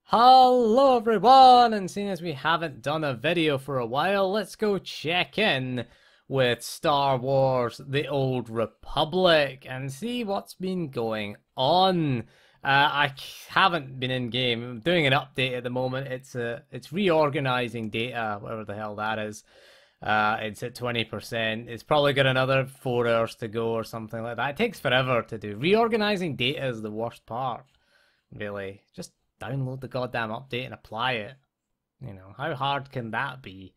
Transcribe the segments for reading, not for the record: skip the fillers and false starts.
Hello everyone, and seeing as we haven't done a video for a while, let's go check in with Star Wars The Old Republic and see what's been going on. I haven't been in game. I'm doing an update at the moment. It's reorganizing data, whatever the hell that is. It's at 20%. It's probably got another 4 hours to go or something like that. It takes forever to do. Reorganizing data is the worst part, really. Just download the goddamn update and apply it. You know, how hard can that be?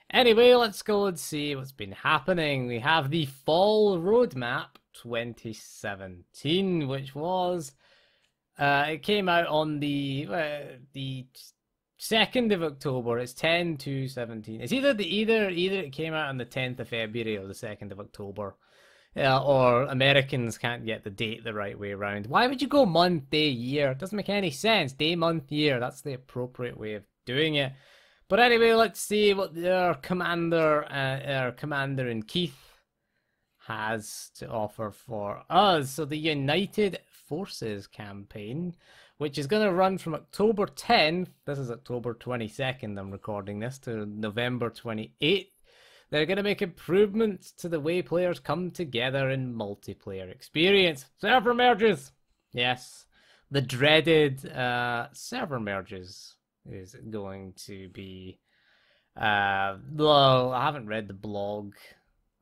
Anyway, let's go and see what's been happening. We have the Fall Roadmap 2017, which was it came out on the 2nd of October. It's 10/2/17. It's either it came out on the 10th of February or the 2nd of October. Or Americans can't get the date the right way around. Why would you go month, day, year? It doesn't make any sense. Day, month, year. That's the appropriate way of doing it. But anyway, let's see what our commander in Keith has to offer for us. So the United Forces campaign, which is going to run from October 10th, this is October 22nd, I'm recording this, to November 28th. They're going to make improvements to the way players come together in multiplayer experience. Server merges! Yes, the dreaded server merges is going to be... well, I haven't read the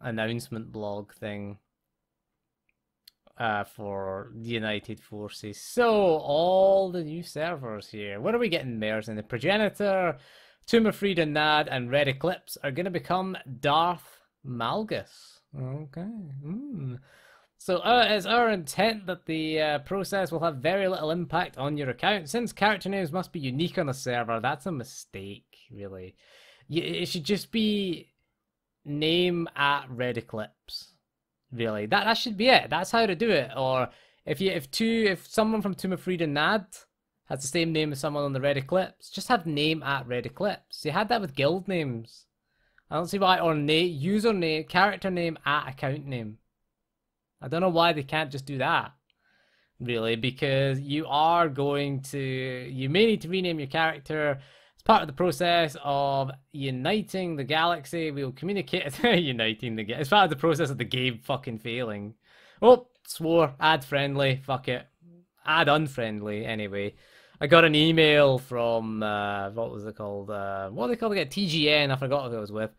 announcement blog thing for the United Forces. So, all the new servers here. What are we getting merged in? The Progenitor, Tomb of Frida Nad, and Red Eclipse are going to become Darth Malgus. Okay. So it's our intent that the process will have very little impact on your account. Since character names must be unique on the server, that's a mistake, really. It should just be name at Red Eclipse, really. That should be it. That's how to do it. Or if someone from Tomb of Frida Nad has the same name as someone on the Red Eclipse, just have name at Red Eclipse. You had that with guild names. I don't see why. Or username, character name at account name. I don't know why they can't just do that, really, because you may need to rename your character as part of the process of uniting the galaxy. We'll communicate as part of the process of the game fucking failing. Oh, swore, ad friendly, fuck it. Ad unfriendly, anyway. I got an email from, what was it called? What are they called again? TGN, I forgot who I was with.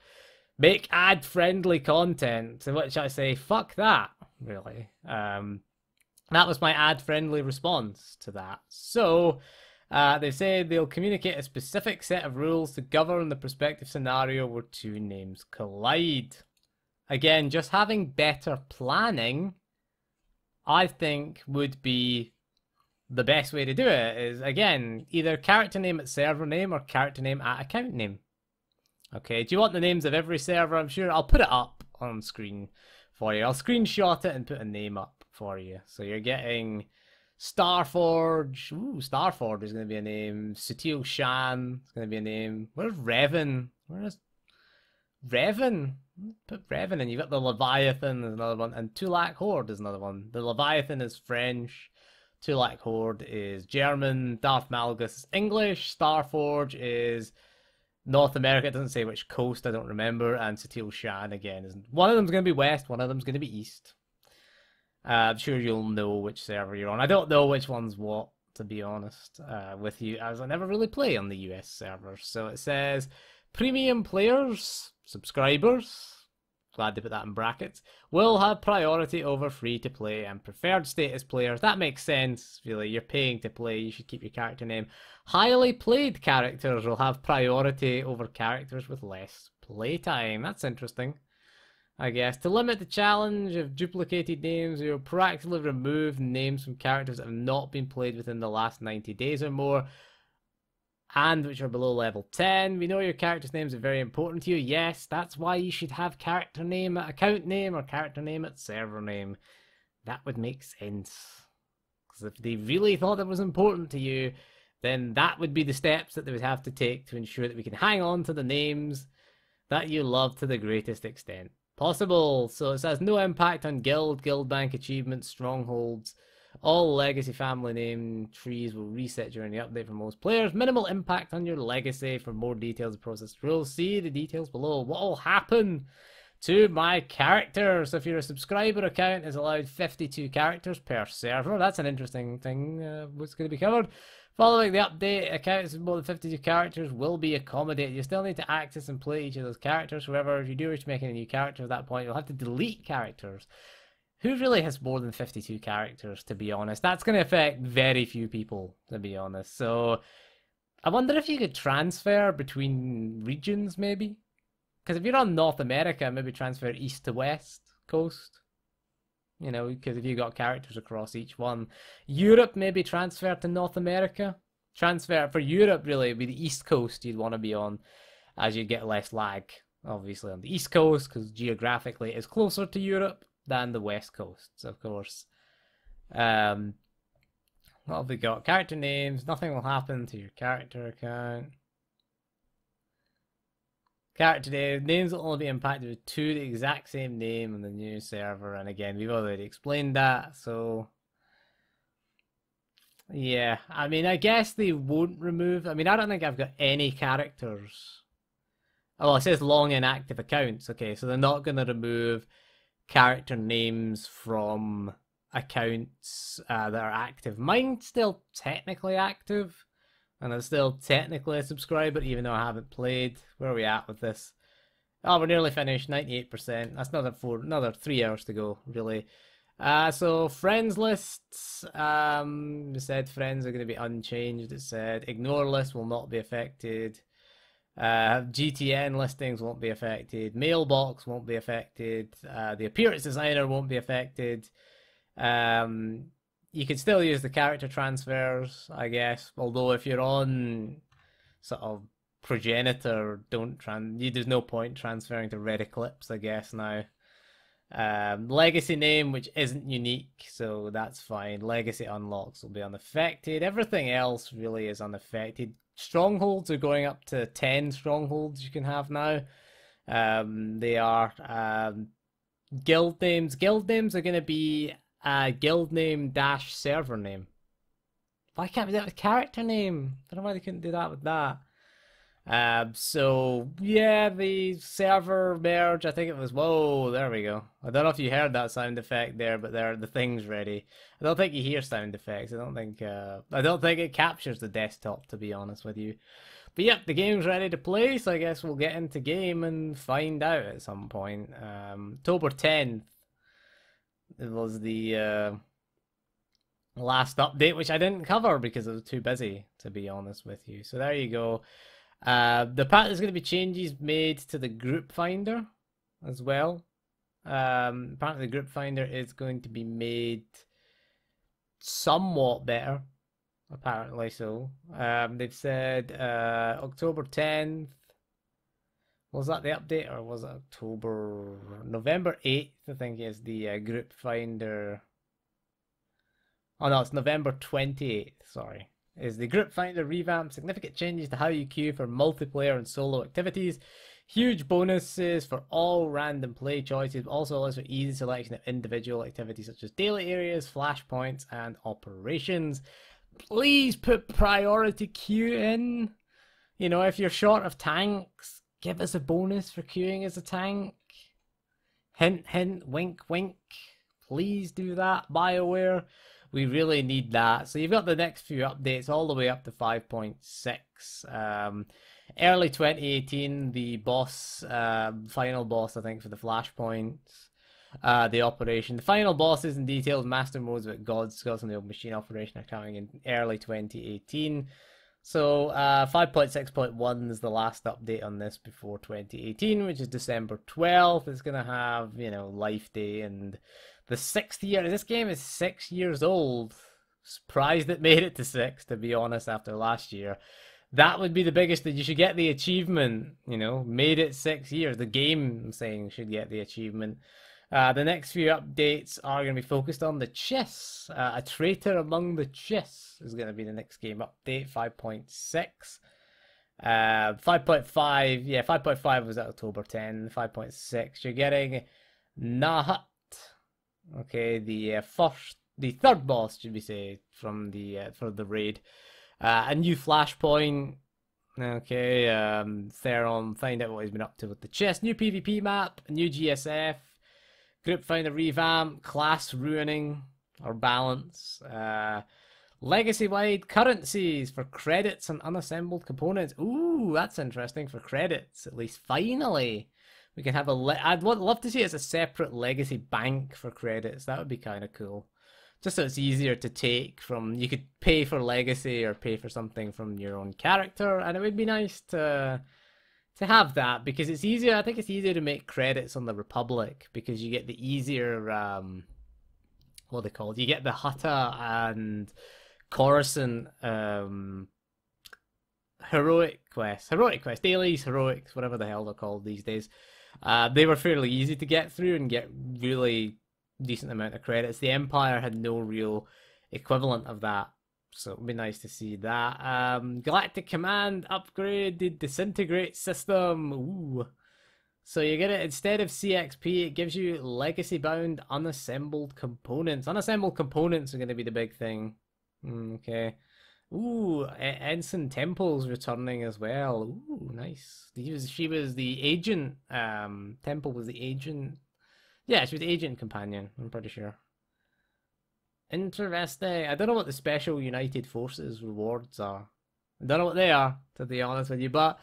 Make ad-friendly content, to which I say, fuck that, really. That was my ad-friendly response to that. So, they say they'll communicate a specific set of rules to govern the prospective scenario where two names collide. Again, just having better planning, I think, would be the best way to do it. Is, again, either character name at server name or character name at account name. Okay, do you want the names of every server? I'm sure I'll put it up on screen for you. I'll screenshot it and put a name up for you. So you're getting Starforge. Ooh, Starforge is going to be a name. Sutil Shan is going to be a name. Where's Revan? Where's Revan? Put Revan in. You've got the Leviathan is another one. And Tulak Horde is another one. The Leviathan is French. Tulak Horde is German. Darth Malgus is English. Starforge is North America. It doesn't say which coast, I don't remember. And Sutil Shan again is one of them's going to be west, one of them's going to be east. I'm sure you'll know which server you're on. I don't know which one's what, to be honest, with you, as I never really play on the US server. So it says premium players, subscribers, glad to put that in brackets, will have priority over free-to-play and preferred status players. That makes sense, really. You're paying to play, you should keep your character name. Highly played characters will have priority over characters with less playtime. That's interesting, I guess. To limit the challenge of duplicated names, we will proactively remove names from characters that have not been played within the last 90 days or more, and which are below level 10. We know your character's names are very important to you. Yes, that's why you should have character name at account name or character name at server name. That would make sense. Because if they really thought it was important to you, then that would be the steps that they would have to take to ensure that we can hang on to the names that you love to the greatest extent possible. So it says no impact on guild bank achievements, strongholds, All legacy family name trees will reset during the update for most players. Minimal impact on your legacy. For more details of process rules, see the details below. What will happen to my characters? So if you're a subscriber account, is allowed 52 characters per server. That's an interesting thing. What's going to be covered? Following the update, accounts with more than 52 characters will be accommodated. You still need to access and play each of those characters. However, if you do wish to make a new character at that point, you'll have to delete characters. Who really has more than 52 characters, to be honest? That's going to affect very few people, to be honest. So, I wonder if you could transfer between regions, maybe? Because if you're on North America, maybe transfer east to west coast. You know, because if you got characters across each one. Europe, maybe transfer to North America. Transfer for Europe, really, would be the east coast you'd want to be on, as you get less lag, obviously, on the east coast, because geographically it's closer to Europe than the west coast, of course. What have we got? Character names. Nothing will happen to your character account. Character names will only be impacted with the exact same name on the new server. And again, we've already explained that. So, yeah. I mean, I guess they won't remove... I mean, I don't think I've got any characters. Oh, well, it says long inactive accounts. Okay, so they're not going to remove character names from accounts that are active. Mine's still technically active. And I'm still technically a subscriber, even though I haven't played. Where are we at with this? Oh, we're nearly finished, 98%. That's another 3 hours to go, really. So, friends lists. It said friends are going to be unchanged. It said ignore list will not be affected. GTN listings won't be affected. Mailbox won't be affected. The appearance designer won't be affected. You can still use the character transfers, I guess. Although if you're on sort of progenitor, there's no point transferring to Red Eclipse, I guess now. Legacy name, which isn't unique, so that's fine. Legacy unlocks will be unaffected. Everything else really is unaffected. Strongholds are going up to 10 strongholds you can have now. They are guild names. Guild names are going to be guild name dash server name. Why can't we do that with character name? I don't know why they couldn't do that with that. So yeah, the server merge, I think it was, whoa, there we go. I don't know if you heard that sound effect there, but there, the thing's ready. I don't think you hear sound effects. I don't think it captures the desktop, to be honest with you. But yep, the game's ready to play, so I guess we'll get into game and find out at some point. October 10th. It was the last update, which I didn't cover because I was too busy, to be honest with you. So there you go. There's going to be changes made to the group finder as well. Apparently the group finder is going to be made somewhat better. Apparently so. They've said October 10th. Was that the update, or was it November 8th, I think, is the group finder. Oh no, it's November 28th, sorry. Is the group finder revamp. Significant changes to how you queue for multiplayer and solo activities. Huge bonuses for all random play choices. Also allows for easy selection of individual activities such as daily areas, flashpoints, and operations. Please put priority queue in. You know, if you're short of tanks, give us a bonus for queuing as a tank. Hint, hint, wink, wink. Please do that, BioWare. We really need that. So you've got the next few updates all the way up to 5.6. Early 2018, the boss, final boss, I think, for the flashpoints. The operation. The final bosses and detailed master modes with God's Skills and the old machine operation are coming in early 2018. So 5.6.1 is the last update on this before 2018, which is December 12th. It's going to have, you know, Life Day and the 6th year. This game is 6 years old. Surprised it made it to 6, to be honest, after last year. That would be the biggest, that you should get the achievement, you know, made it 6 years. The game, I'm saying, should get the achievement. The next few updates are going to be focused on the chess. A traitor among the chess is going to be the next game update, 5.6. 5.5, yeah, 5.5 was at October 10. 5.6, you're getting Nahat. Okay, the first the third boss, should we say, from the for the raid. A new flashpoint. Okay, Theron, find out what he's been up to with the chest. New PvP map, new GSF, group finder revamp, class ruining or balance. Legacy-wide currencies for credits and unassembled components. Ooh, that's interesting for credits. At least finally, we can have a. I'd love to see it as a separate legacy bank for credits. That would be kind of cool. Just so it's easier to take from. You could pay for legacy or pay for something from your own character, and it would be nice to have that because it's easier. I think it's easier to make credits on the Republic because you get the easier. What are they called? You get the Hutta and Coruscant heroic quests, dailies, heroics, whatever the hell they're called these days. They were fairly easy to get through and get really decent amount of credits. The Empire had no real equivalent of that, so it'd be nice to see that. Galactic Command upgrade, the disintegrate system. Ooh. So you get it, instead of CXP, it gives you legacy bound unassembled components. Unassembled components are going to be the big thing. Okay. Ooh, Ensign Temple's returning as well. Ooh, nice. She was the agent. Temple was the agent. Yeah, she was the agent companion, I'm pretty sure. Interesting. I don't know what the Special United Forces rewards are. I don't know what they are, to be honest with you, but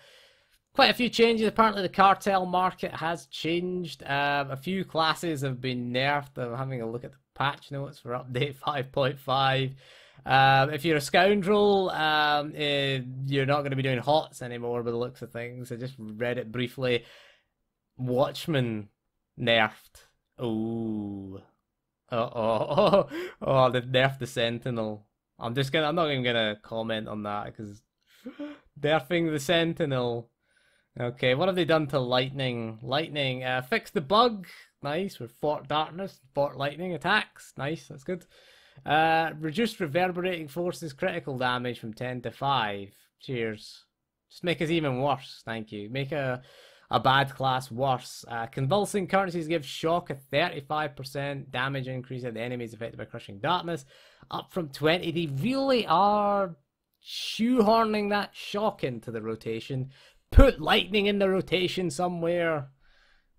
quite a few changes. Apparently the cartel market has changed. A few classes have been nerfed. I'm having a look at the patch notes for update 5.5. If you're a scoundrel, you're not going to be doing HOTS anymore by the looks of things. I just read it briefly. Watchman nerfed. Oh. Oh, they've nerfed the Sentinel. I'm not even gonna comment on that because nerfing the Sentinel. Okay, what have they done to Lightning? Lightning, fix the bug. Nice, with Fort Darkness, Fort Lightning attacks. Nice, that's good. Reduced reverberating forces critical damage from 10 to 5. Cheers. Just make us even worse, thank you. Make a bad class worse. Convulsing currencies give shock a 35% damage increase at the enemies affected by crushing darkness, up from 20. They really are shoehorning that shock into the rotation. Put lightning in the rotation somewhere.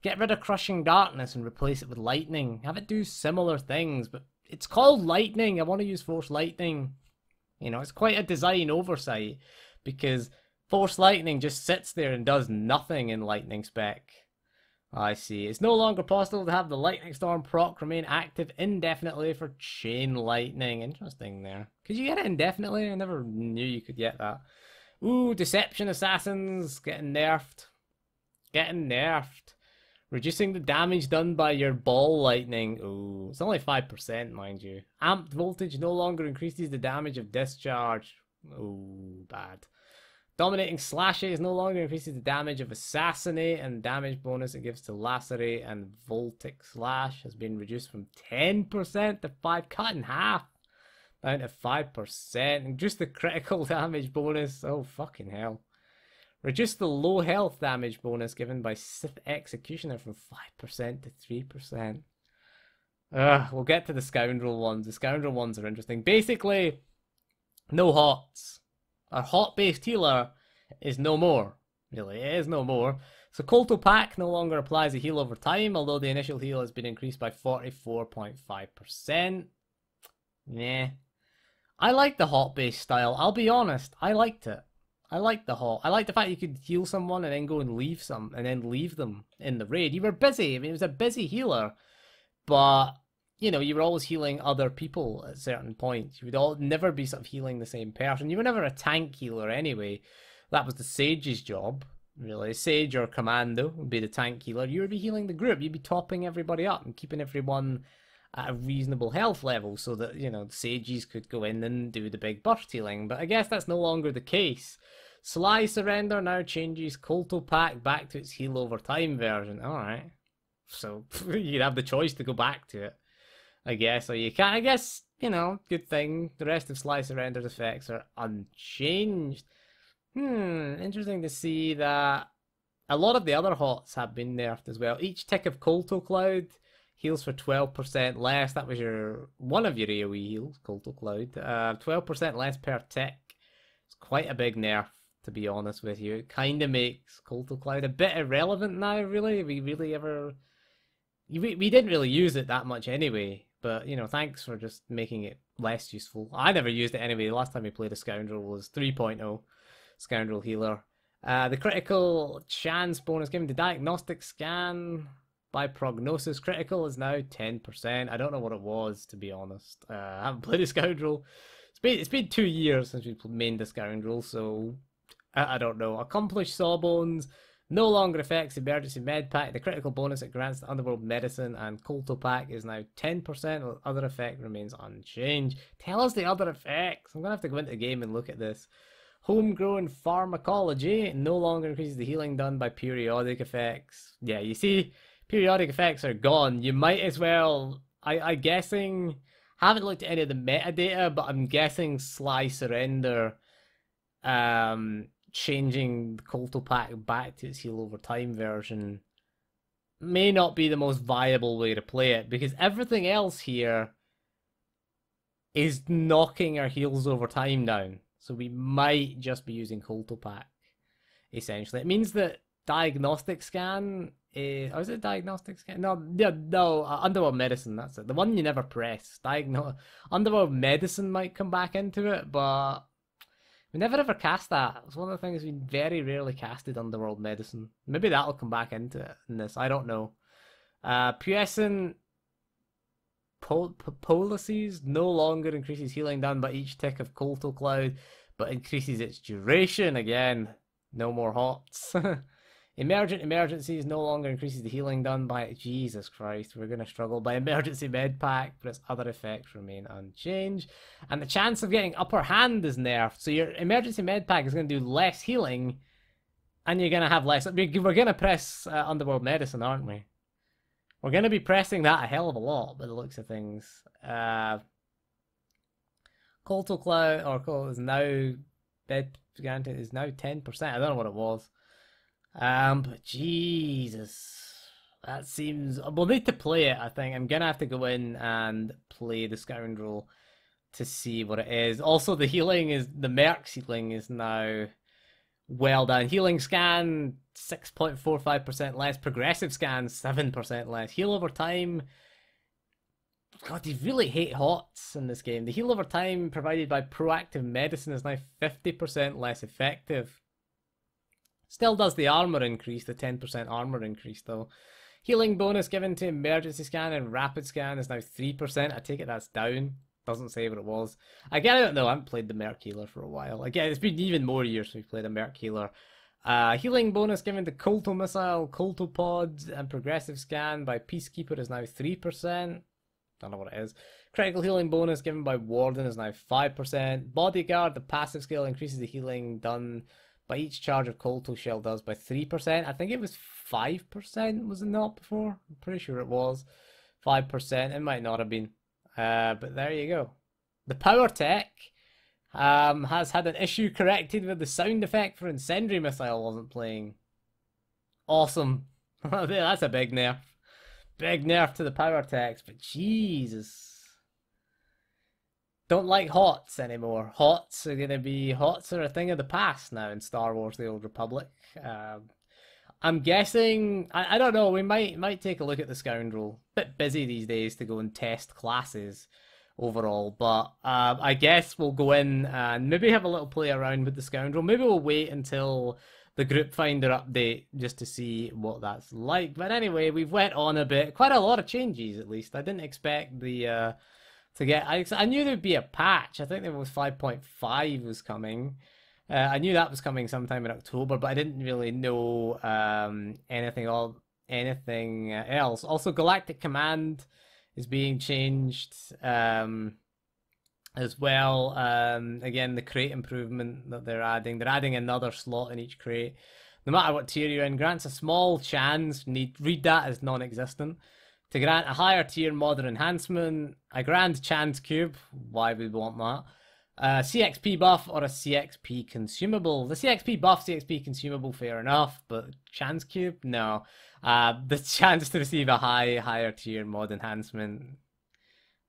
Get rid of crushing darkness and replace it with lightning. Have it do similar things, but it's called lightning. I want to use force lightning. You know, it's quite a design oversight because force lightning just sits there and does nothing in lightning spec. I see. It's no longer possible to have the lightning storm proc remain active indefinitely for chain lightning. Interesting there. Could you get it indefinitely? I never knew you could get that. Ooh, deception assassins getting nerfed. Getting nerfed. Reducing the damage done by your ball lightning. Ooh, it's only 5%, mind you. Amped voltage no longer increases the damage of discharge. Ooh, bad. Dominating slashes no longer increases the damage of assassinate, and damage bonus it gives to lacerate and voltic slash has been reduced from 10% to 5, cut in half, down to 5%. And just the critical damage bonus, oh fucking hell. Reduce the low health damage bonus given by Sith Executioner from 5% to 3%. We'll get to the scoundrel ones. The scoundrel ones are interesting. Basically, no HOTS. Our hot-based healer is no more. Really, it is no more. So Colto Pack no longer applies a heal over time, although the initial heal has been increased by 44.5%. Nah. I like the hot-based style. I'll be honest. I liked it. I like the hot. I like the fact you could heal someone and then go and leave them in the raid. You were busy. I mean, it was a busy healer, but you know, you were always healing other people at certain points. You would never be sort of healing the same person. You were never a tank healer anyway. That was the Sage's job, really. Sage or Commando would be the tank healer. You would be healing the group. You'd be topping everybody up and keeping everyone at a reasonable health level so that, you know, the Sages could go in and do the big burst healing. But I guess that's no longer the case. Sly Surrender now changes Colto Pack back to its heal over time version. Alright. So, you'd have the choice to go back to it, I guess. Or you can't. I guess, you know, good thing. The rest of Sly Surrender's effects are unchanged. Interesting to see that a lot of the other HOTS have been nerfed as well. Each tick of Colto Cloud Heals for 12% less. That was one of your AoE heals, Colto Cloud. 12% less per tick. It's quite a big nerf, to be honest with you. It kind of makes Colto Cloud a bit irrelevant now, really. We didn't really use it that much anyway. But, you know, thanks for just making it less useful. I never used it anyway. The last time we played a Scoundrel was 3.0 Scoundrel Healer. The critical chance bonus given to diagnostic scan by prognosis critical is now 10%. I don't know what it was, to be honest. I haven't played a Scoundrel. It's been 2 years since we mained the Scoundrel, so I don't know. Accomplished Sawbones no longer affects emergency med pack. The critical bonus it grants to Underworld Medicine and Colto Pack is now 10%, while the other effect remains unchanged. Tell us the other effects. I'm going to have to go into the game and look at this. Homegrown Pharmacology no longer increases the healing done by periodic effects. Yeah, you see, periodic effects are gone. You might as well, I'm guessing, haven't looked at any of the metadata, but I'm guessing Sly Surrender changing the Colto Pack back to its heal over time version may not be the most viable way to play it, because everything else here is knocking our heals over time down. So we might just be using Colto Pack, essentially. It means that Diagnostic Scan is... Oh, is it Diagnostic Scan? No, Underworld Medicine, that's it. The one you never press. Underworld Medicine might come back into it, but we never ever cast that. It's one of the things we very rarely casted, Underworld Medicine. Maybe that'll come back into it in this. I don't know. Puissant Policies no longer increases healing done by each tick of Colto Cloud, but increases its duration. Again, no more HOTS. Emergent Emergencies no longer increases the healing done by... Jesus Christ, we're going to struggle by Emergency Med Pack, but its other effects remain unchanged. And the chance of getting Upper Hand is nerfed, so your Emergency Med Pack is going to do less healing, and you're going to have less... We're going to press Underworld Medicine, aren't we? We're going to be pressing that a hell of a lot by the looks of things. Colto Cloud, or is now... Bed Granted is now 10%. I don't know what it was. But Jesus, that seems... We'll need to play it, I think. I'm gonna have to go in and play the Scoundrel to see what it is. Also, the healing is... The Merc's healing is now well done. Healing scan, 6.45% less. Progressive scan, 7% less. Heal over time... God, they really hate HOTS in this game. The heal over time provided by proactive medicine is now 50% less effective. Still does the armor increase, the 10% armor increase though. Healing bonus given to emergency scan and rapid scan is now 3%. I take it that's down. Doesn't say what it was. Again, I don't know. I haven't played the Merc Healer for a while. Again, it's been even more years since we've played a Merc Healer. Healing bonus given to Colto Missile, Colto Pods, and progressive scan by Peacekeeper is now 3%. Don't know what it is. Critical healing bonus given by Warden is now 5%. Bodyguard, the passive skill, increases the healing done by each charge of Colto Shell does by 3%. I think it was 5%, was it not before? I'm pretty sure it was 5%. It might not have been. But there you go. The Power Tech has had an issue corrected with the sound effect for Incendiary Missile wasn't playing. Awesome. That's a big nerf. Big nerf to the Power Techs, but Jesus. Don't like HOTS anymore. HOTS are a thing of the past now in Star Wars The Old Republic. I'm guessing, I don't know, we might take a look at the Scoundrel. Bit busy these days to go and test classes overall, but I guess we'll go in and maybe have a little play around with the Scoundrel. Maybe we'll wait until the group finder update just to see what that's like. But anyway, we've went on a bit. Quite a lot of changes, at least. I didn't expect the to get... I knew there'd be a patch. I think there was 5.5 was coming. I knew that was coming sometime in October, but I didn't really know anything else. Also, Galactic Command is being changed as well. Again, the crate improvement that they're adding another slot in each crate. No matter what tier you're in, grants a small chance, read that as non-existent, to grant a higher tier modern enhancement, a grand chance cube, why we want that, CXP buff or a CXP consumable. The CXP buff, CXP consumable, fair enough, but chance cube, no. The chance to receive a higher tier mod enhancement,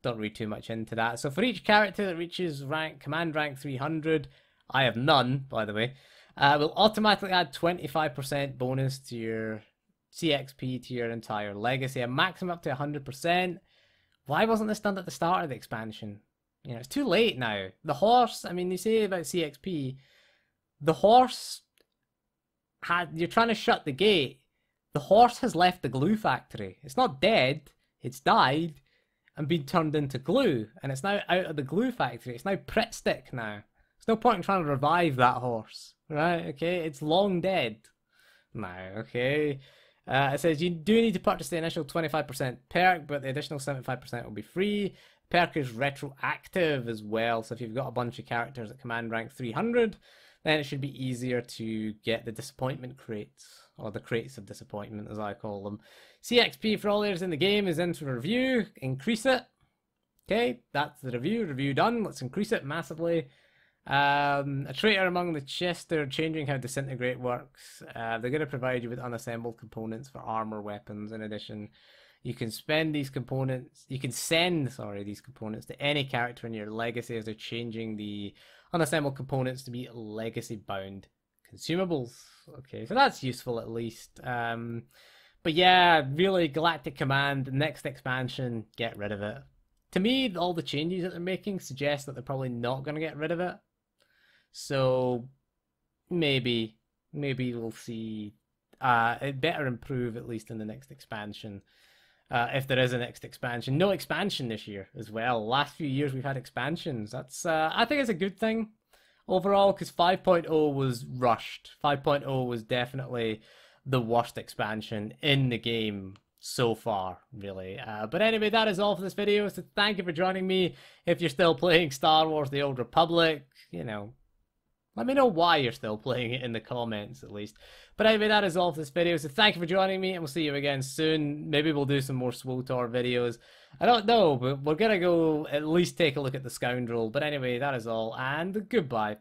don't read too much into that. So for each character that reaches command rank 300, I have none, by the way, will automatically add 25% bonus to your CXP to your entire legacy, a maximum up to 100%. Why wasn't this done at the start of the expansion? You know, it's too late now. The horse, I mean, you say about CXP, the horse you're trying to shut the gate. The horse has left the glue factory. It's not dead, it's died and been turned into glue, and it's now out of the glue factory. It's now Prit Stick now. There's no point in trying to revive that horse, right? Okay, it's long dead now, okay? It says you do need to purchase the initial 25% perk, but the additional 75% will be free. Perk is retroactive as well, so if you've got a bunch of characters at command rank 300, then it should be easier to get the disappointment crates, or the crates of disappointment as I call them. CXP for all areas in the game is into review. Increase it. Okay, that's the review done. Let's increase it massively. A traitor among the chests, they're changing how disintegrate works. They're going to provide you with unassembled components for armor weapons. In addition, you can spend these components, you can send, sorry, these components to any character in your legacy as they're changing the unassembled components to be legacy bound consumables. Okay, so that's useful at least. But yeah, really, Galactic Command, next expansion, get rid of it. To me, all the changes that they're making suggest that they're probably not going to get rid of it. So maybe we'll see it better improve at least in the next expansion. If there is a next expansion. No expansion this year as well. Last few years we've had expansions. That's I think it's a good thing overall, because 5.0 was rushed. 5.0 was definitely the worst expansion in the game so far, really. But anyway, that is all for this video. So thank you for joining me. If you're still playing Star Wars The Old Republic, you know, let me know why you're still playing it in the comments, at least. But anyway, that is all for this video. So thank you for joining me, and we'll see you again soon. Maybe we'll do some more SWTOR videos. I don't know, but we're going to go at least take a look at the Scoundrel. But anyway, that is all, and goodbye.